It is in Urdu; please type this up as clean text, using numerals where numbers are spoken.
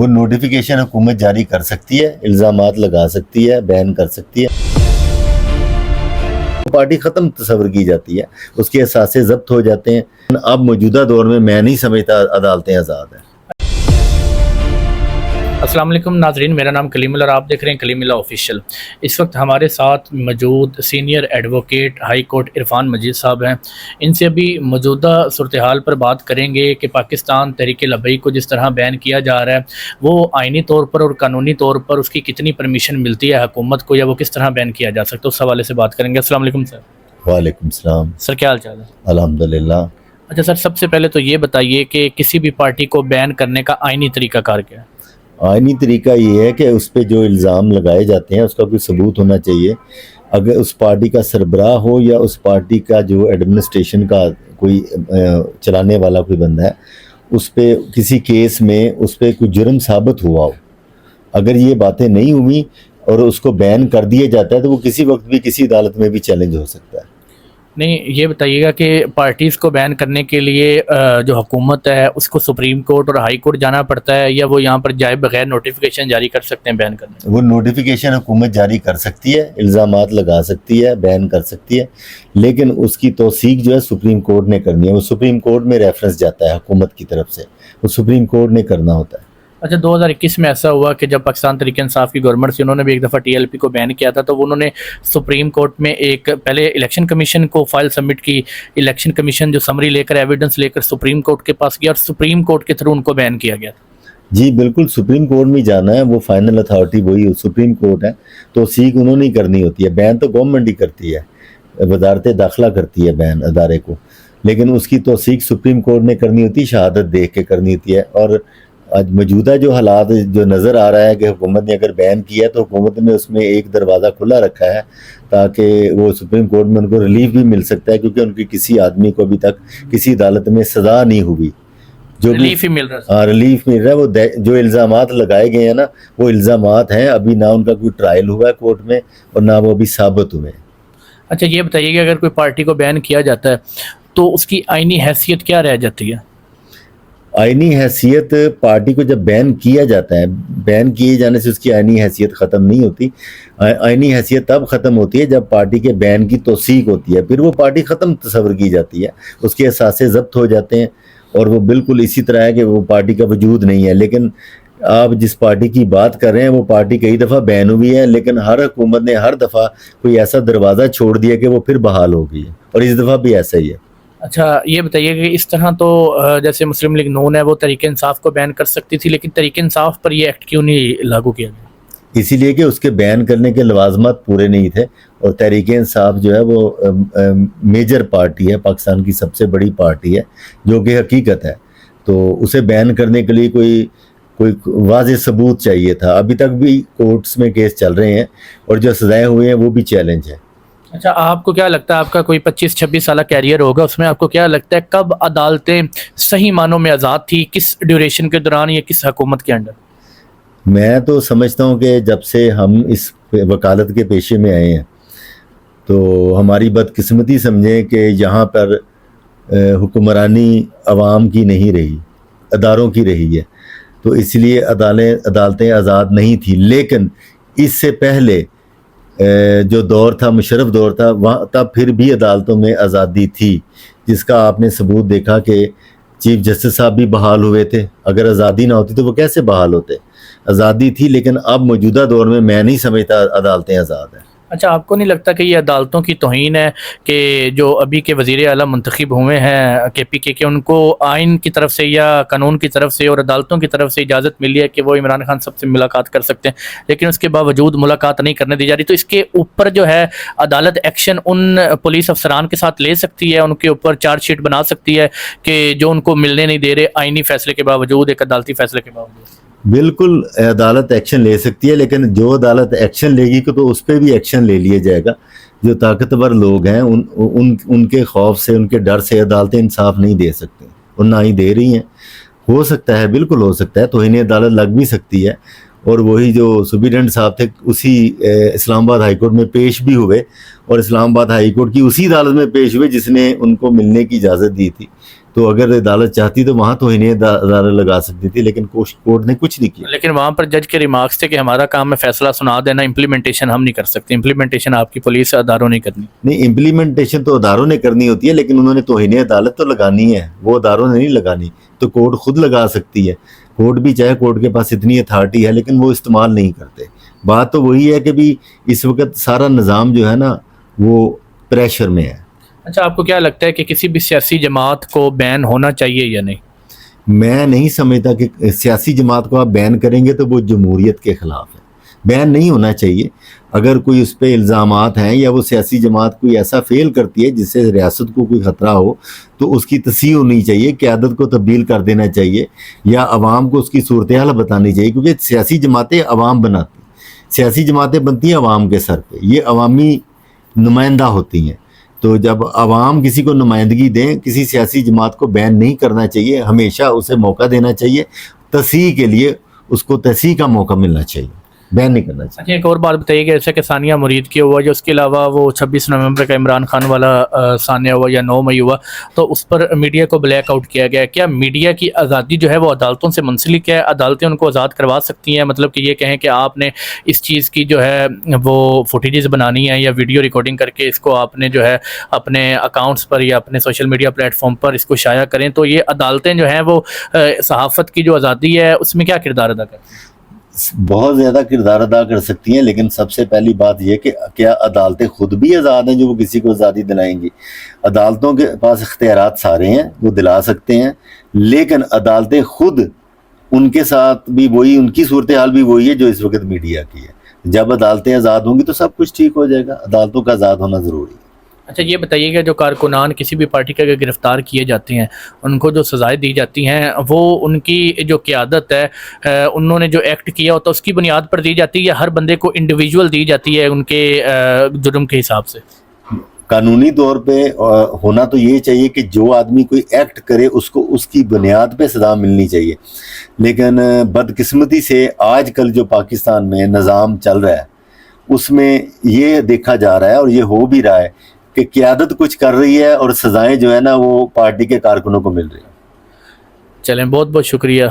وہ نوٹیفیکیشن حکومت جاری کر سکتی ہے، الزامات لگا سکتی ہے، بین کر سکتی ہے، پارٹی ختم تصور کی جاتی ہے، اس کے اثاثے ضبط ہو جاتے ہیں۔ اب موجودہ دور میں نہیں سمجھتا عدالتیں آزاد ہیں۔ السلام علیکم ناظرین، میرا نام کلیم اللہ اور آپ دیکھ رہے ہیں کلیم اللہ آفیشیل۔ اس وقت ہمارے ساتھ موجود senior advocate high court Irfan Majeed صاحب ہیں۔ ان سے ابھی موجودہ صورتحال پر بات کریں گے کہ پاکستان تحریک لبیک کو جس طرح بین کیا جا رہا ہے وہ آئینی طور پر اور قانونی طور پر اس کی کتنی پرمیشن ملتی ہے حکومت کو، یا وہ کس طرح بین کیا جا سکتا ہے، اس حوالے سے بات کریں گے۔ السلام علیکم سر۔ وعلیکم السلام سر کیا حال چال ہے؟ الحمدللہ۔ اچھا سر، سب سے پہلے تو یہ بتائیے کہ کسی بھی پارٹی کو بین کرنے کا آئینی طریقہ کار کیا ہے؟ آئینی طریقہ یہ ہے کہ اس پہ جو الزام لگائے جاتے ہیں اس کا کوئی ثبوت ہونا چاہیے۔ اگر اس پارٹی کا سربراہ ہو یا اس پارٹی کا جو ایڈمنسٹریشن کا کوئی چلانے والا کوئی بندہ ہے، اس پہ کسی کیس میں اس پہ کوئی جرم ثابت ہوا ہو، اگر یہ باتیں نہیں ہوئی اور اس کو بین کر دیا جاتا ہے تو وہ کسی وقت بھی کسی عدالت میں بھی چیلنج ہو سکتا ہے۔ نہیں، یہ بتائیے گا کہ پارٹیز کو بین کرنے کے لیے جو حکومت ہے اس کو سپریم کورٹ اور ہائی کورٹ جانا پڑتا ہے، یا وہ یہاں پر جائے بغیر نوٹیفیکیشن جاری کر سکتے ہیں بین کرنے؟ وہ نوٹیفیکیشن حکومت جاری کر سکتی ہے، الزامات لگا سکتی ہے، بین کر سکتی ہے، لیکن اس کی توثیق جو ہے سپریم کورٹ نے کرنی ہے۔ وہ سپریم کورٹ میں ریفرنس جاتا ہے حکومت کی طرف سے، وہ سپریم کورٹ نے کرنا ہوتا ہے۔ اچھا، 2021 میں ایسا ہوا کہ جب پاکستان تحریک انصاف کی گورنمنٹ سے انہوں نے بھی ایک دفعہ ٹی ایل پی کو بین کیا تھا، تو انہوں نے سپریم کورٹ میں ایک پہلے الیکشن کمیشن کو فائل سبمٹ کی، الیکشن کمیشن جو سمری لے کر ایویڈنس لے کر سپریم کورٹ کے پاس گیا اور سپریم کورٹ کے تھرو ان کو بین کیا گیا تھا۔ جی بالکل، سپریم کورٹ میں جانا ہے، وہ فائنل اتھارٹی وہی سپریم کورٹ ہے، توثیق انہوں نے کرنی ہوتی ہے۔ بین تو گورنمنٹ ہی کرتی ہے، وزارت داخلہ کرتی ہے بین ادارے کو، لیکن اس کی توثیق سپریم کورٹ نے کرنی ہوتی ہے، شہادت دیکھ کے کرنی ہوتی ہے۔ اور آج موجودہ جو حالات جو نظر آ رہا ہے کہ حکومت نے اگر بین کیا ہے تو حکومت نے اس میں ایک دروازہ کھلا رکھا ہے تاکہ وہ سپریم کورٹ میں ان کو ریلیف بھی مل سکتا ہے، کیونکہ ان کی کسی آدمی کو ابھی تک کسی عدالت میں سزا نہیں ہوئی، جو ریلیف ہی مل رہا ہے۔ ہاں ریلیف مل رہا ہے۔ وہ جو الزامات لگائے گئے ہیں نا، وہ الزامات ہیں، ابھی نہ ان کا کوئی ٹرائل ہوا ہے کورٹ میں اور نہ وہ ابھی ثابت ہوئے ہیں۔ اچھا یہ بتائیے کہ اگر کوئی پارٹی کو بین کیا جاتا ہے تو اس کی آئینی حیثیت کیا رہ جاتی ہے؟ آئینی حیثیت پارٹی کو جب بین کیا جاتا ہے، بین کیے جانے سے اس کی آئینی حیثیت ختم نہیں ہوتی۔ آئینی حیثیت تب ختم ہوتی ہے جب پارٹی کے بین کی توثیق ہوتی ہے، پھر وہ پارٹی ختم تصور کی جاتی ہے، اس کے اثاثے ضبط ہو جاتے ہیں اور وہ بالکل اسی طرح ہے کہ وہ پارٹی کا وجود نہیں ہے۔ لیکن آپ جس پارٹی کی بات کر رہے ہیں وہ پارٹی کئی دفعہ بین ہوئی ہے، لیکن ہر حکومت نے ہر دفعہ کوئی ایسا دروازہ چھوڑ دیا کہ وہ پھر بحال ہو گئی ہے، اور اس دفعہ بھی ایسا ہی ہے۔ اچھا یہ بتائیے کہ اس طرح تو جیسے مسلم لیگ نون ہے وہ تحریک انصاف کو بین کر سکتی تھی، لیکن تحریک انصاف پر یہ ایکٹ کیوں نہیں لاگو کیا گیا؟ اسی لیے کہ اس کے بین کرنے کے لوازمات پورے نہیں تھے، اور تحریک انصاف جو ہے وہ میجر پارٹی ہے، پاکستان کی سب سے بڑی پارٹی ہے جو کہ حقیقت ہے، تو اسے بین کرنے کے لیے کوئی واضح ثبوت چاہیے تھا۔ ابھی تک بھی کورٹس میں کیس چل رہے ہیں اور جو سزائیں ہوئے ہیں وہ بھی چیلنج ہے۔ اچھا آپ کو کیا لگتا ہے، آپ کا کوئی 25-26 سالہ کیریئر ہوگا، اس میں آپ کو کیا لگتا ہے کب عدالتیں صحیح معنوں میں آزاد تھی، کس ڈیوریشن کے دوران یا کس حکومت کے انڈر؟ میں تو سمجھتا ہوں کہ جب سے ہم اس وکالت کے پیشے میں آئے ہیں تو ہماری بدقسمتی سمجھیں کہ یہاں پر حکمرانی عوام کی نہیں رہی، اداروں کی رہی ہے، تو اس لیے عدالتیں آزاد نہیں تھیں۔ لیکن اس سے پہلے جو دور تھا، مشرف دور تھا، وہاں تب پھر بھی عدالتوں میں آزادی تھی، جس کا آپ نے ثبوت دیکھا کہ چیف جسٹس صاحب بھی بحال ہوئے تھے۔ اگر آزادی نہ ہوتی تو وہ کیسے بحال ہوتے؟ آزادی تھی، لیکن اب موجودہ دور میں نہیں سمجھتا عدالتیں آزاد ہیں۔ اچھا آپ کو نہیں لگتا کہ یہ عدالتوں کی توہین ہے کہ جو ابھی کے وزیر اعلیٰ منتخب ہوئے ہیں کے پی کے ان کو آئین کی طرف سے یا قانون کی طرف سے اور عدالتوں کی طرف سے اجازت ملی ہے کہ وہ عمران خان صاحب سے ملاقات کر سکتے ہیں، لیکن اس کے باوجود ملاقات نہیں کرنے دی جا رہی، تو اس کے اوپر جو ہے عدالت ایکشن ان پولیس افسران کے ساتھ لے سکتی ہے، ان کے اوپر چارج شیٹ بنا سکتی ہے کہ جو ان کو ملنے نہیں دے رہے آئینی فیصلے کے باوجود، ایک عدالتی فیصلے کے باوجود؟ بالکل عدالت ایکشن لے سکتی ہے، لیکن جو عدالت ایکشن لے گی تو اس پہ بھی ایکشن لے لیا جائے گا۔ جو طاقتور لوگ ہیں ان کے خوف سے، ان کے ڈر سے عدالتیں انصاف نہیں دے سکتی اور نہ ہی دے رہی ہیں۔ ہو سکتا ہے، بالکل ہو سکتا ہے، توہین عدالت لگ بھی سکتی ہے، اور وہی جو سپرنٹینڈنٹ صاحب تھے اسی اسلام آباد ہائی کورٹ میں پیش بھی ہوئے، اور اسلام آباد ہائی کورٹ کی اسی عدالت میں پیش ہوئے جس نے ان کو ملنے کی اجازت دی تھی، تو اگر عدالت چاہتی تو وہاں توہین عدالت لگا سکتی تھی، لیکن کورٹ نے کچھ نہیں کیا. لیکن وہاں پر جج کے ریمارکس تھے کہ ہمارا کام ہے فیصلہ سنا دینا، امپلیمنٹیشن ہم نہیں کر سکتے، امپلیمنٹیشن آپ کی پولیس اداروں نہیں کرنی. نہیں، امپلیمنٹیشن تو اداروں نے کرنی ہوتی ہے، لیکن انہوں نے توہین عدالت تو لگانی ہے، وہ اداروں نے نہیں لگانی. تو کورٹ خود لگا سکتی ہے. کورٹ بھی چاہے، کورٹ کے پاس اتنی اتھارٹی ہے، لیکن وہ استعمال نہیں کرتے. بات تو وہی ہے کہ بھی اس وقت سارا نظام جو ہے نا وہ پریشر میں ہے. اچھا، آپ کو کیا لگتا ہے کہ کسی بھی سیاسی جماعت کو بین ہونا چاہیے یا نہیں؟ میں نہیں سمجھتا کہ سیاسی جماعت کو آپ بین کریں گے تو وہ جمہوریت کے خلاف ہے. بین نہیں ہونا چاہیے. اگر کوئی اس پہ الزامات ہیں یا وہ سیاسی جماعت کوئی ایسا فیل کرتی ہے جس سے ریاست کو کوئی خطرہ ہو تو اس کی تصحیح ہونی چاہیے، قیادت کو تبدیل کر دینا چاہیے یا عوام کو اس کی صورتحال بتانی چاہیے، کیونکہ سیاسی جماعتیں عوام بناتی ہیں. سیاسی جماعتیں بنتی ہیں عوام کے سر پہ، یہ عوامی نمائندہ ہوتی ہیں. تو جب عوام کسی کو نمائندگی دیں، کسی سیاسی جماعت کو بین نہیں کرنا چاہیے، ہمیشہ اسے موقع دینا چاہیے. تصحیح کے لیے اس کو تصحیح کا موقع ملنا چاہیے، بین نہیں کرنا چاہیے. اچھا، ایک اور بات بتائیے کہ جیسے کہ ثانیہ مرید کی ہوا، جو اس کے علاوہ وہ 26 نومبر کا عمران خان والا ثانیہ ہوا یا 9 مئی ہوا، تو اس پر میڈیا کو بلیک آؤٹ کیا گیا. کیا میڈیا کی آزادی جو ہے وہ عدالتوں سے منسلک ہے؟ عدالتیں ان کو آزاد کروا سکتی ہیں؟ مطلب کہ یہ کہیں کہ آپ نے اس چیز کی جو ہے وہ فوٹیجز بنانی ہے یا ویڈیو ریکارڈنگ کر کے اس کو آپ نے جو ہے اپنے اکاؤنٹس پر یا اپنے سوشل میڈیا پلیٹ فارم پر اس کو شائع کریں، تو یہ عدالتیں جو ہیں وہ صحافت کی جو آزادی ہے اس میں کیا کردار ادا کرتی ہیں؟ بہت زیادہ کردار ادا کر سکتی ہیں، لیکن سب سے پہلی بات یہ کہ کیا عدالتیں خود بھی آزاد ہیں جو وہ کسی کو آزادی دلائیں گی؟ عدالتوں کے پاس اختیارات سارے ہیں، وہ دلا سکتے ہیں، لیکن عدالتیں خود ان کے ساتھ بھی وہی، ان کی صورتحال بھی وہی ہے جو اس وقت میڈیا کی ہے. جب عدالتیں آزاد ہوں گی تو سب کچھ ٹھیک ہو جائے گا. عدالتوں کا آزاد ہونا ضروری ہے. اچھا، یہ بتائیے کہ جو کارکنان کسی بھی پارٹی کے اگر گرفتار کیے جاتے ہیں، ان کو جو سزائیں دی جاتی ہیں وہ ان کی جو قیادت ہے انہوں نے جو ایکٹ کیا ہوتا ہے اس کی بنیاد پر دی جاتی ہے یا ہر بندے کو انڈیویجول دی جاتی ہے ان کے جرم کے حساب سے؟ قانونی طور پہ ہونا تو یہ چاہیے کہ جو آدمی کوئی ایکٹ کرے اس کو اس کی بنیاد پہ سزا ملنی چاہیے. لیکن بدقسمتی سے آج کل جو پاکستان میں نظام چل رہا ہے اس میں یہ دیکھا جا رہا ہے اور یہ ہو بھی رہا ہے کہ قیادت کچھ کر رہی ہے اور سزائیں جو ہے نا وہ پارٹی کے کارکنوں کو مل رہی ہیں. چلیں، بہت بہت شکریہ.